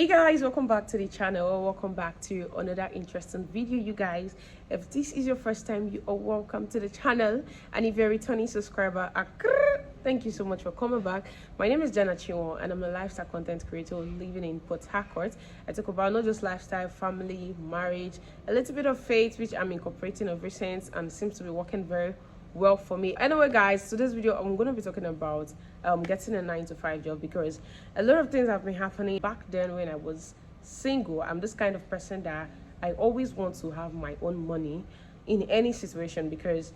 Hey guys, welcome back to the channel. Welcome back to another interesting video. You guys, if this is your first time, you are welcome to the channel, and if you're a returning subscriber, thank you so much for coming back. My name is Jana Chiwon and I'm a lifestyle content creator living in Port Harcourt. I talk about not just lifestyle, family, marriage, a little bit of faith, which I'm incorporating of recent and seems to be working very well for me. Anyway guys, today's video I'm going to be talking about getting a 9-to-5 job, because a lot of things have been happening. Back then when I was single, I'm this kind of person that I always want to have my own money in any situation, because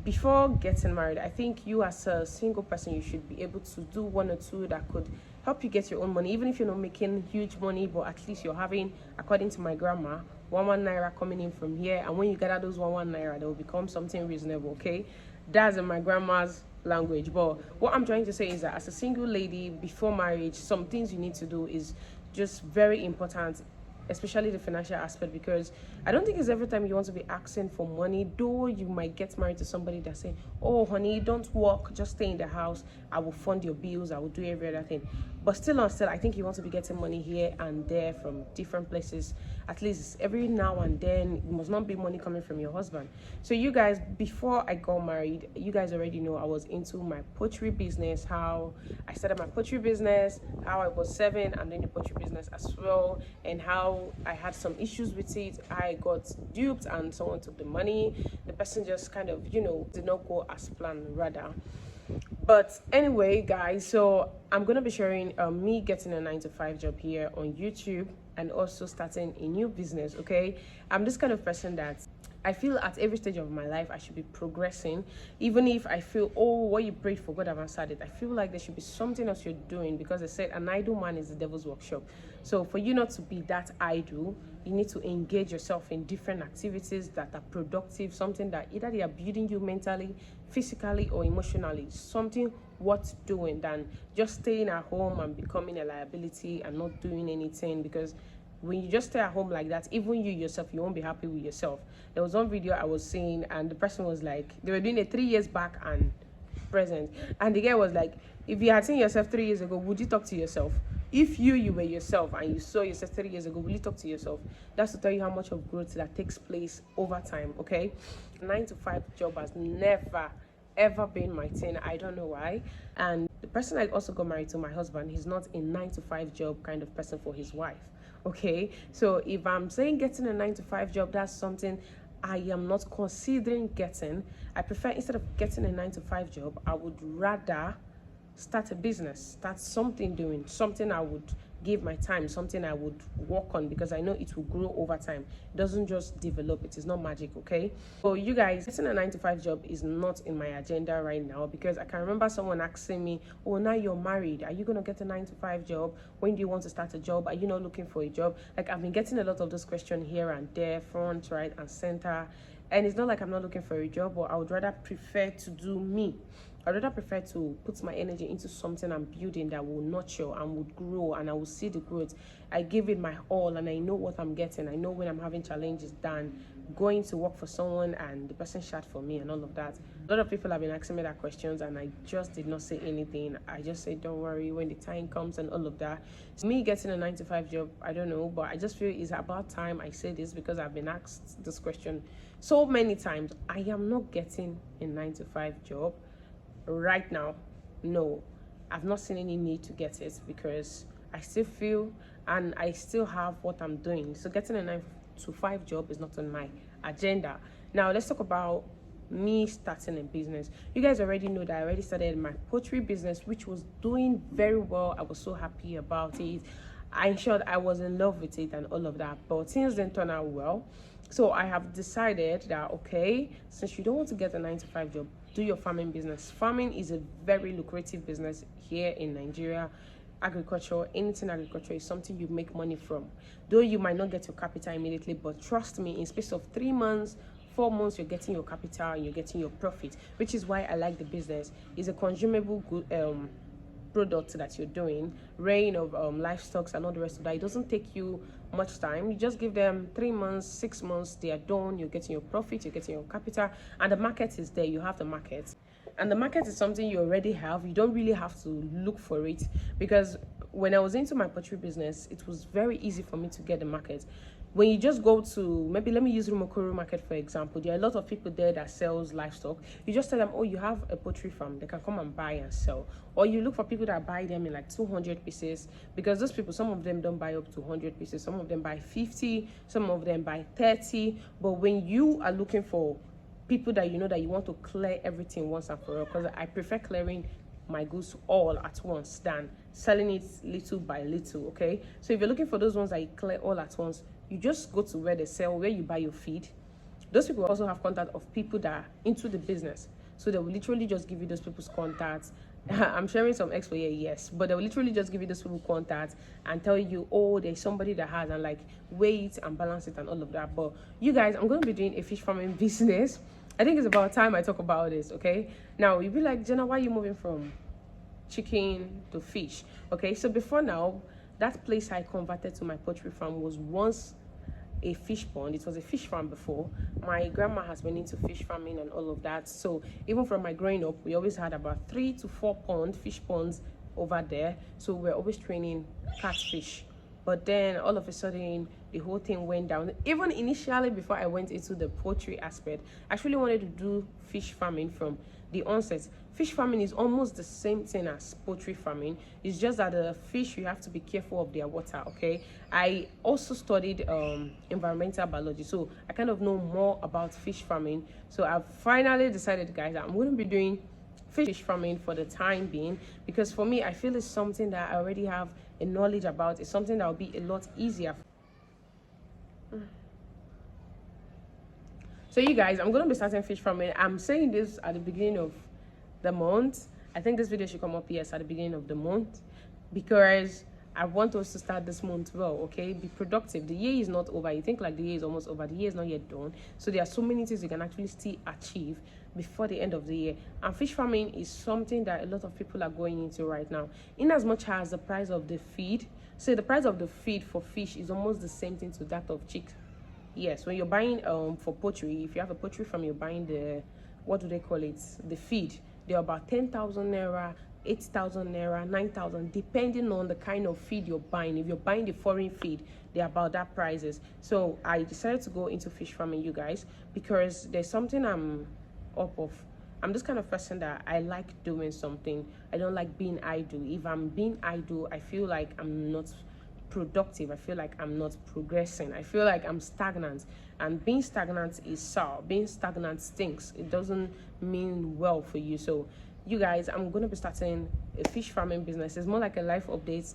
before getting married, I think you as a single person, you should be able to do one or two that could help you get your own money, even if you're not making huge money, but at least you're having, according to my grandma, one naira coming in from here, and when you gather those one naira, they will become something reasonable. Okay, that's in my grandma's language. But what I'm trying to say is that as a single lady before marriage, some things you need to do is just very important, especially the financial aspect, because I don't think it's every time you want to be asking for money. Though you might get married to somebody that's saying, oh honey, don't work, just stay in the house, I will fund your bills, I will do every other thing. But still I think you want to be getting money here and there from different places, at least every now and then. It must not be money coming from your husband. So you guys, before I got married, you guys already know I was into my poultry business, how I started my poultry business, how I was serving and doing the poultry business as well, and how I had some issues with it. I got duped and someone took the money. The person just kind of, did not go as planned rather. But anyway guys, so I'm gonna be sharing me getting a 9-to-5 job here on YouTube, and also starting a new business. Okay, I'm this kind of person that I feel at every stage of my life I should be progressing. Even if I feel, oh, what you prayed for, God have answered it, I feel like there should be something else you're doing, because they said an idle man is the devil's workshop. So for you not to be that idle, you need to engage yourself in different activities that are productive, something that either they are building you mentally, physically, or emotionally, something worth doing, than just staying at home and becoming a liability and not doing anything. Because when you just stay at home like that, even you yourself, you won't be happy with yourself. There was one video I was seeing, and the person was like, they were doing it 3 years back and present, and the guy was like, if you had seen yourself 3 years ago, would you talk to yourself? If you were yourself and you saw yourself 3 years ago, will you talk to yourself? That's to tell you how much of growth that takes place over time. Okay, 9-to-5 job has never ever been my thing. I don't know why. And the person I also got married to, my husband, he's not a 9-to-5 job kind of person for his wife. Okay, so if I'm saying getting a 9-to-5 job, that's something I am not considering getting. I prefer, instead of getting a 9-to-5 job, I would rather start a business, start something, doing something I would give my time, something I would work on, because I know it will grow over time. It doesn't just develop, it is not magic. Okay, so you guys, getting a 9-to-5 job is not in my agenda right now, because I can remember someone asking me, oh, now you're married, are you gonna get a 9-to-5 job? When do you want to start a job? Are you not looking for a job? Like, I've been getting a lot of those questions here and there, front, right, and center. And it's not like I'm not looking for a job, but I would rather prefer to do me. I'd rather prefer to put my energy into something I'm building that will nurture and would grow, and I will see the growth. I give it my all and I know what I'm getting. I know when I'm having challenges, than going to work for someone and the person shot for me and all of that. A lot of people have been asking me that questions, and I just did not say anything. I just said, don't worry, when the time comes and all of that. So me getting a 9-to-5 job, I don't know, but I just feel it's about time I say this, because I've been asked this question so many times. I am not getting a 9-to-5 job right now. No, I've not seen any need to get it, because I still feel and I still have what I'm doing. So getting a 9-to-5 job is not on my agenda. Now let's talk about me starting a business. You guys already know that I already started my poultry business, which was doing very well. I was so happy about it. In short, I was in love with it and all of that, but things didn't turn out well. So I have decided that, okay, since you don't want to get a 9-to-5 job, do your farming business. Farming is a very lucrative business here in Nigeria. Agriculture, anything agriculture, is something you make money from. Though you might not get your capital immediately, but trust me, in space of 3 months, 4 months, you're getting your capital and you're getting your profit, which is why I like the business. It's a consumable good product that you're doing, reign of livestock and all the rest of that. It doesn't take you much time. You just give them 3 months, 6 months, they are done. You're getting your profit, you're getting your capital, and the market is there. You have the market, and the market is something you already have. You don't really have to look for it, because when I was into my poultry business, it was very easy for me to get the market. When you just go to, maybe let me use Rumokoro market for example, there are a lot of people there that sells livestock. You just tell them, oh, you have a poultry farm, they can come and buy and sell. Or you look for people that buy them in like 200 pieces, because those people, some of them don't buy up to 100 pieces, some of them buy 50, some of them buy 30. But when you are looking for people that you know that you want to clear everything once and for all, because I prefer clearing my goods all at once than selling it little by little. Okay, so if you're looking for those ones that you clear all at once, you just go to where they sell, where you buy your feed. Those people also have contact of people that are into the business, so they will literally just give you those people's contacts. I'm sharing some expo here, yes, but they will literally just give you those people contacts and tell you, oh, there's somebody that has, and like weigh it and balance it and all of that. But you guys, I'm going to be doing a fish farming business. I think it's about time I talk about this. Okay, now you'll be like, Jenna, why are you moving from chicken to fish? Okay, so before now, that place I converted to my poultry farm was once a fish pond. It was a fish farm before. My grandma has been into fish farming and all of that, so even from my growing up, we always had about 3 to 4 fish ponds over there, so we're always training catfish. But then all of a sudden the whole thing went down. Even initially, before I went into the poultry aspect, I actually wanted to do fish farming from the onset. Fish farming is almost the same thing as poultry farming. It's just that the fish, you have to be careful of their water. Okay, I also studied environmental biology, so I kind of know more about fish farming. So I've finally decided, guys, that I'm going to be doing fish farming for the time being, because for me, I feel it's something that I already have a knowledge about. It's something that will be a lot easier. So you guys, I'm going to be starting fish farming. I'm saying this at the beginning of the month. I think this video should come up, yes, at the beginning of the month, because I want us to start this month well. Okay, be productive. The year is not over. You think like the year is almost over. The year is not yet done, so there are so many things you can actually still achieve before the end of the year. And fish farming is something that a lot of people are going into right now, in as much as the price of the feed, so the price of the feed for fish is almost the same thing to that of chicks. Yes, when you're buying for poultry, if you have a poultry farm, you're buying the, what do they call it, the feed. They're about 10,000 naira, 8,000 naira, 9,000, depending on the kind of feed you're buying. If you're buying the foreign feed, they're about that prices. So I decided to go into fish farming, you guys, because there's something I'm up of. I'm this kind of person that I like doing something. I don't like being idle. If I'm being idle, I feel like I'm not productive. I feel like I'm not progressing. I feel like I'm stagnant, and being stagnant is sour. Being stagnant stinks. It doesn't mean well for you. So you guys, I'm going to be starting a fish farming business. It's more like a life update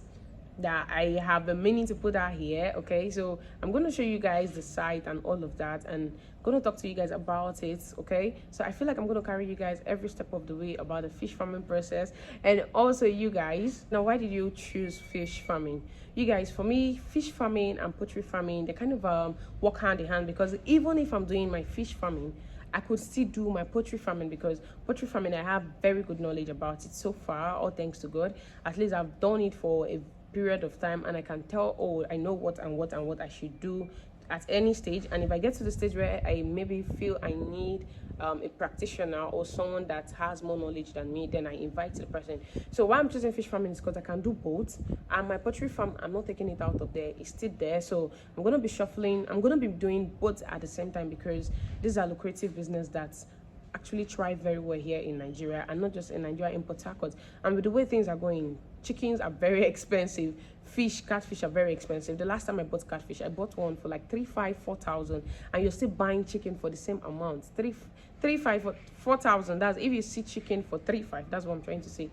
that I have been meaning to put out here. Okay, so I'm going to show you guys the site and all of that, and going to talk to you guys about it. Okay, so I feel like I'm going to carry you guys every step of the way about the fish farming process. And also, you guys, now, why did you choose fish farming? You guys, for me, fish farming and poultry farming, they kind of work hand in hand, because even if I'm doing my fish farming, I could still do my poultry farming, because poultry farming, I have very good knowledge about it so far, all thanks to God. At least I've done it for a period of time, and I can tell, oh, I know what I should do at any stage. And if I get to the stage where I maybe feel I need a practitioner or someone that has more knowledge than me, then I invite the person. So why I'm choosing fish farming is because I can do both, and my poultry farm, I'm not taking it out of there, it's still there. So I'm going to be shuffling, I'm going to be doing both at the same time, because these are lucrative business that actually thrive very well here in Nigeria, and not just in Nigeria, in Port Harcourt. And with the way things are going, chickens are very expensive, catfish are very expensive. The last time I bought catfish, I bought one for like 4,000, and you're still buying chicken for the same amount. 4,000. That's if you see chicken for 3,500. That's what I'm trying to say.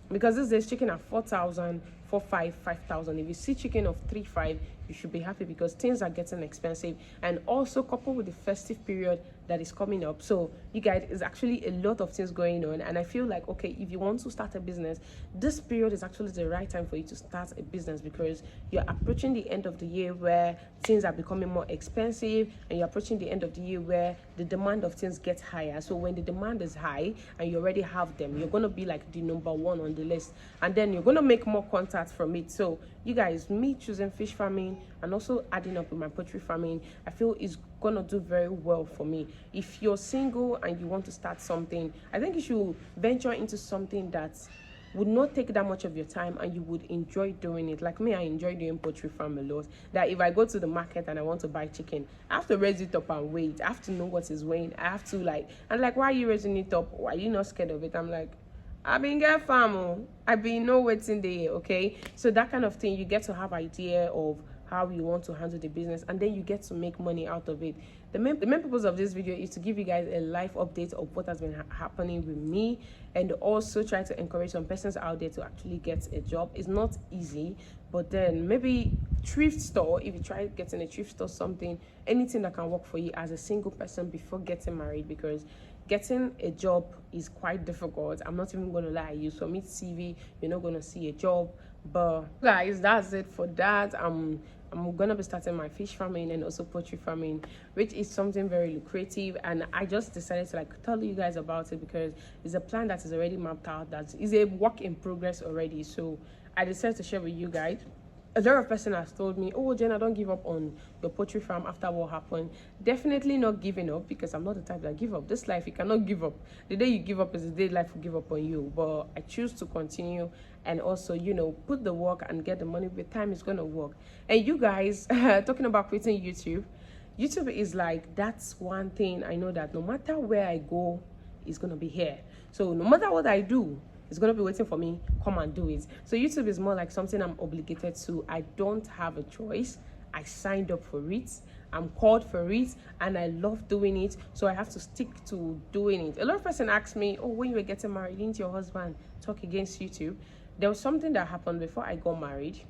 Because these days chicken at 4,000, 5,000. If you see chicken of 3,500, you should be happy, because things are getting expensive, and also coupled with the festive period that is coming up. So you guys, it's actually a lot of things going on, and I feel like, okay, if you want to start a business, this period is actually the right time for you to start a business, because you're approaching the end of the year where things are becoming more expensive, and you're approaching the end of the year where the demand of things gets higher. So when the demand is high and you already have them, you're going to be like the number one on the list, and then you're going to make more contacts from it. So you guys, me choosing fish farming and also adding up with my poultry farming, I feel is gonna do very well for me. If you're single and you want to start something, I think you should venture into something that would not take that much of your time, and you would enjoy doing it. Like me, I enjoy doing poultry farm a lot. That if I go to the market and I want to buy chicken, I have to raise it up and wait. I have to know what is weighing. I have to why are you raising it up? Why are you not scared of it? I'm like, I been get farm. I been know what's in there, okay? So that kind of thing, you get to have idea of how you want to handle the business, and then you get to make money out of it. The main purpose of this video is to give you guys a live update of what has been happening with me, and also try to encourage some persons out there to actually get a job. It's not easy, but then maybe thrift store, if you try getting a thrift store, something, anything that can work for you as a single person before getting married, because getting a job is quite difficult. I'm not even gonna lie, you submit CV, you're not gonna see a job. But guys, that's it for that. I'm gonna be starting my fish farming and also poultry farming, which is something very lucrative, and I just decided to tell you guys about it because it's a plan that is already mapped out, that is a work in progress already. So I decided to share with you guys. A lot of person has told me, oh Jenna, don't give up on your poultry farm after what happened. Definitely not giving up, because I'm not the type that give up. This life, you cannot give up. The day you give up is the day life will give up on you. But I choose to continue, and also, put the work and get the money. With time, it's going to work. And you guys, talking about quitting YouTube is that's one thing I know, that no matter where I go, it's going to be here. So no matter what I do, it's going to be waiting for me. Come and do it. So YouTube is more like something I'm obligated to. I don't have a choice. I signed up for it. I'm called for it, and I love doing it. So I have to stick to doing it. A lot of person ask me, oh, when you were getting married, didn't your husband talk against YouTube? There was something that happened before I got married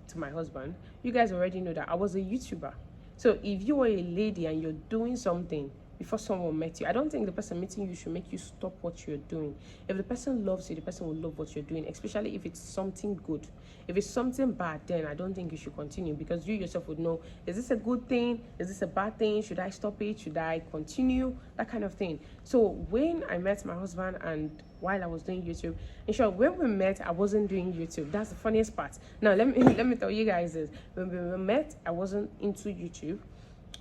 to my husband. You guys already know that I was a YouTuber. So if you are a lady and you're doing something before someone met you, I don't think the person meeting you should make you stop what you're doing. If the person loves you, the person will love what you're doing, especially if it's something good. If it's something bad, then I don't think you should continue, because you yourself would know, is this a good thing? Is this a bad thing? Should I stop it? Should I continue? That kind of thing. So when I met my husband, and while I was doing YouTube, in short, when we met, I wasn't doing YouTube. That's the funniest part. Now let me tell you guys this. When we met, I wasn't into YouTube.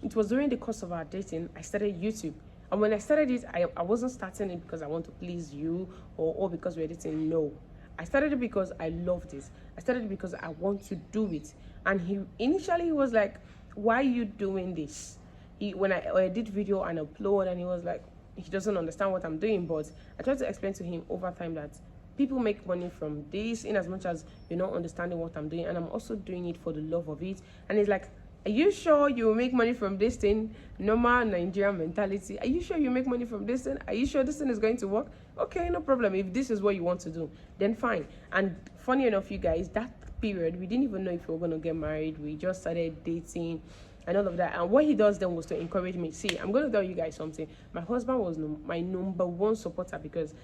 It was during the course of our dating I started YouTube. And when I started it, I wasn't starting it because I want to please you, or because we're dating. No, I started it because I loved it. I started it because I want to do it. And he initially was like, why are you doing this? When I did video and upload, and he was like, he doesn't understand what I'm doing. But I tried to explain to him over time that people make money from this, in as much as you're not understanding what I'm doing, and I'm also doing it for the love of it. And he's like, are you sure you will make money from this thing? Normal Nigerian mentality. Are you sure you make money from this thing? Are you sure this thing is going to work? Okay, no problem. If this is what you want to do, then fine. And funny enough, you guys, that period, we didn't even know if we were going to get married. We just started dating and all of that. And what he does then was to encourage me. See, I'm going to tell you guys something. My husband was my number one supporter, because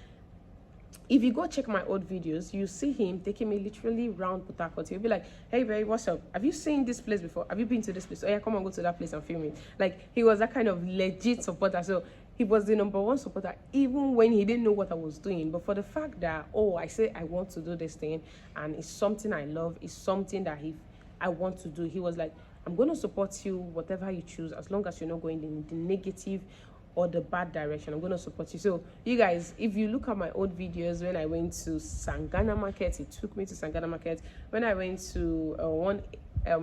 if you go check my old videos, you see him taking me literally round Port Harcourt. He'll be like, hey babe, what's up? Have you seen this place before? Have you been to this place? Oh yeah, come on, go to that place and film it. Like, he was that kind of legit supporter. So he was the number one supporter, even when he didn't know what I was doing. But for the fact that, oh, I say I want to do this thing, and it's something I love, it's something that I want to do, he was like, I'm going to support you, whatever you choose, as long as you're not going in the negative or the bad direction. I'm going to support you. So you guys, if you look at my old videos, when I went to Sangana Market, he took me to Sangana Market. When I went to one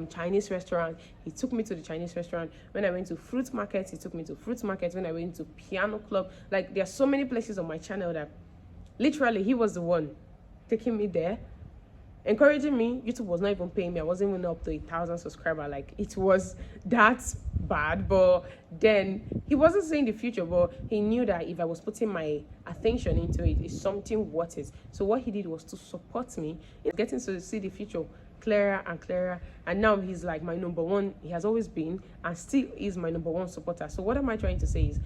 Chinese restaurant, he took me to the Chinese restaurant. When I went to fruit market, he took me to fruit market. When I went to piano club, like, there are so many places on my channel that literally he was the one taking me there, encouraging me. YouTube was not even paying me. I wasn't even up to 1,000 subscribers. Like, it was that bad. But then he wasn't saying the future, but he knew that if I was putting my attention into it, it's something worth it. So what he did was to support me in getting to see the future clearer and clearer. And now he's like my number one. He has always been and still is my number one supporter. So what am I trying to say is,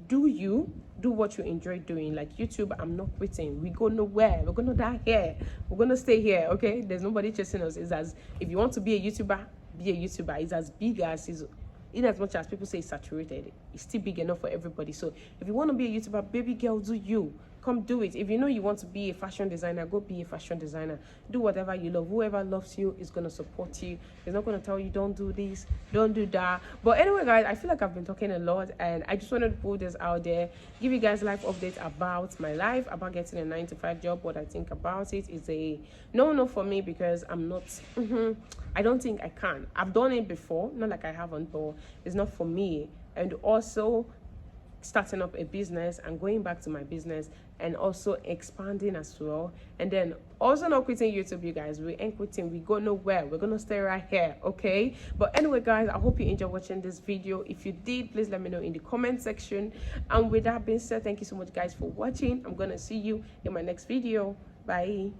do what you enjoy doing. Like YouTube, I'm not quitting. We go nowhere. We're gonna die here. We're gonna stay here. Okay, there's nobody chasing us. It's as, if you want to be a YouTuber, be a YouTuber. It's as big as is, in as much as people say it's saturated, it's still big enough for everybody. So if you want to be a YouTuber, baby girl, do you. come do it. If you know you want to be a fashion designer, go be a fashion designer. Do whatever you love. Whoever loves you is going to support you. It's not going to tell you don't do this, don't do that. But anyway, guys, I feel like I've been talking a lot, and I just wanted to put this out there, give you guys life updates about my life, about getting a 9-to-5 job. What I think about it is a no for me, because I'm not I don't think I can. I've done it before, not like I haven't, but it's not for me. And also starting up a business and going back to my business and also expanding as well, and then also not quitting YouTube. You guys, we ain't quitting, we go nowhere, we're gonna stay right here, okay? But anyway, guys, I hope you enjoyed watching this video. If you did, please let me know in the comment section. And with that being said, thank you so much, guys, for watching. I'm gonna see you in my next video. Bye.